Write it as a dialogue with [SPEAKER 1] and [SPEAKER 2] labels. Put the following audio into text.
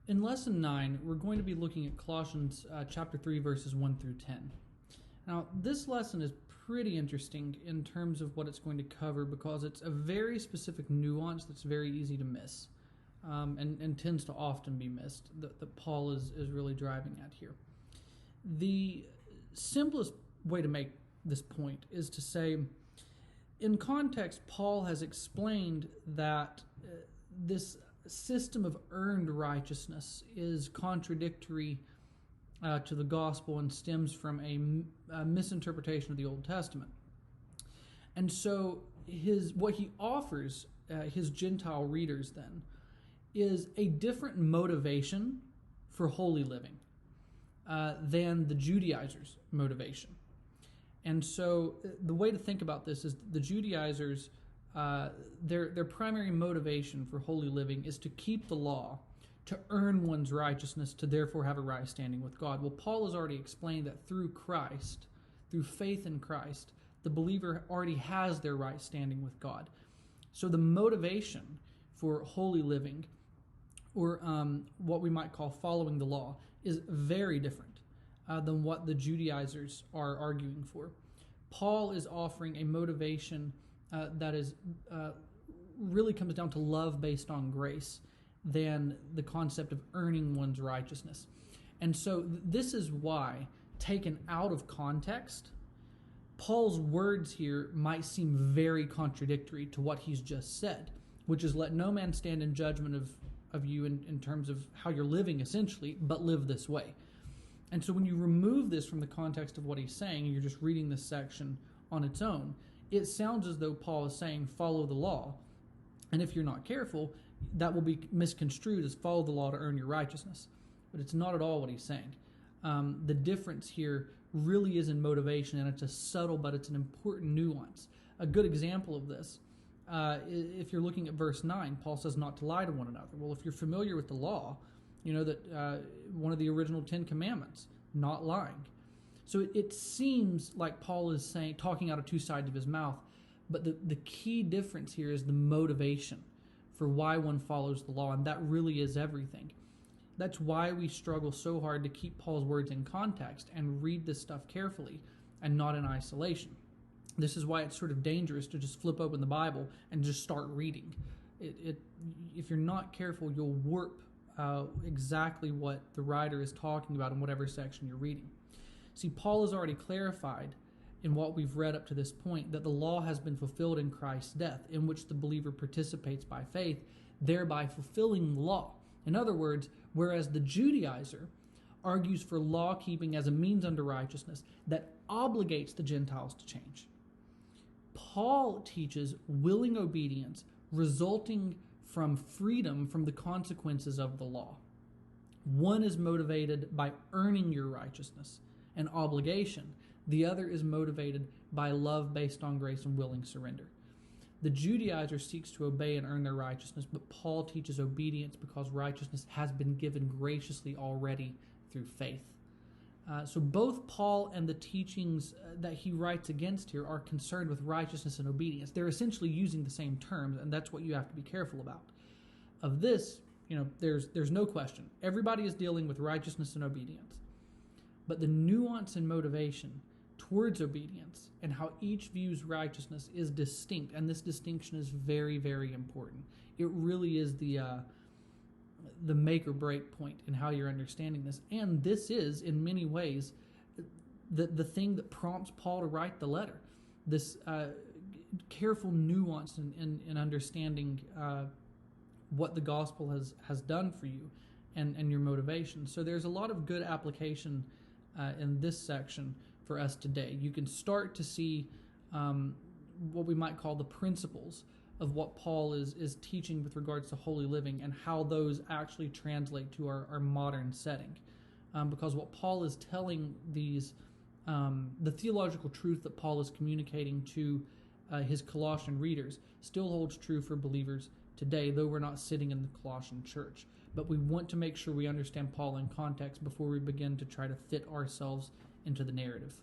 [SPEAKER 1] In Lesson 9, we're going to be looking at Colossians chapter 3, verses 1 through 10. Now, this lesson is pretty interesting in terms of what it's going to cover because it's a very specific nuance that's very easy to miss and tends to often be missed that Paul is really driving at here. The simplest way to make this point is to say, in context, Paul has explained that this system of earned righteousness is contradictory to the gospel and stems from a misinterpretation of the Old Testament. And so what he offers his Gentile readers then is a different motivation for holy living than the Judaizers' motivation. And so the way to think about this is the Judaizers, their primary motivation for holy living is to keep the law, to earn one's righteousness, to therefore have a right standing with God. Well, Paul has already explained that through Christ, through faith in Christ, the believer already has their right standing with God. So the motivation for holy living, or what we might call following the law, is very different than what the Judaizers are arguing for. Paul is offering a motivation that is really comes down to love based on grace than the concept of earning one's righteousness. And so this is why, taken out of context, Paul's words here might seem very contradictory to what he's just said, which is let no man stand in judgment of you in terms of how you're living, essentially, but live this way. And so when you remove this from the context of what he's saying, and you're just reading this section on its own, it sounds as though Paul is saying follow the law. And if you're not careful, that will be misconstrued as follow the law to earn your righteousness. But it's not at all what he's saying. The difference here really is in motivation, and it's a subtle, but it's an important nuance. A good example of this, if you're looking at verse 9, Paul says not to lie to one another. Well, if you're familiar with the law, you know that one of the original 10 commandments, not lying. So it seems like Paul is saying, talking out of two sides of his mouth, but the key difference here is the motivation for why one follows the law, and that really is everything. That's why we struggle so hard to keep Paul's words in context and read this stuff carefully and not in isolation. This is why it's sort of dangerous to just flip open the Bible and just start reading. If you're not careful, you'll warp exactly what the writer is talking about in whatever section you're reading. See, Paul has already clarified in what we've read up to this point that the law has been fulfilled in Christ's death, in which the believer participates by faith, thereby fulfilling the law. In other words, whereas the Judaizer argues for law-keeping as a means unto righteousness that obligates the Gentiles to change, Paul teaches willing obedience resulting from freedom from the consequences of the law. One is motivated by earning your righteousness, an obligation. The other is motivated by love based on grace and willing surrender. The Judaizer seeks to obey and earn their righteousness, but Paul teaches obedience because righteousness has been given graciously already through faith. So both Paul and the teachings that he writes against here are concerned with righteousness and obedience. They're essentially using the same terms, and that's what you have to be careful about. Of this, there's no question. Everybody is dealing with righteousness and obedience. But the nuance and motivation towards obedience and how each views righteousness is distinct, and this distinction is very, very important. It really is the make or break point in how you're understanding this. And this is, in many ways, the thing that prompts Paul to write the letter. This careful nuance in understanding what the gospel has done for you and your motivation. So there's a lot of good application in this section for us today. You can start to see what we might call the principles of what Paul is teaching with regards to holy living and how those actually translate to our modern setting. Because what Paul is telling these, the theological truth that Paul is communicating to his Colossian readers still holds true for believers today, though we're not sitting in the Colossian church. But we want to make sure we understand Paul in context before we begin to try to fit ourselves into the narrative.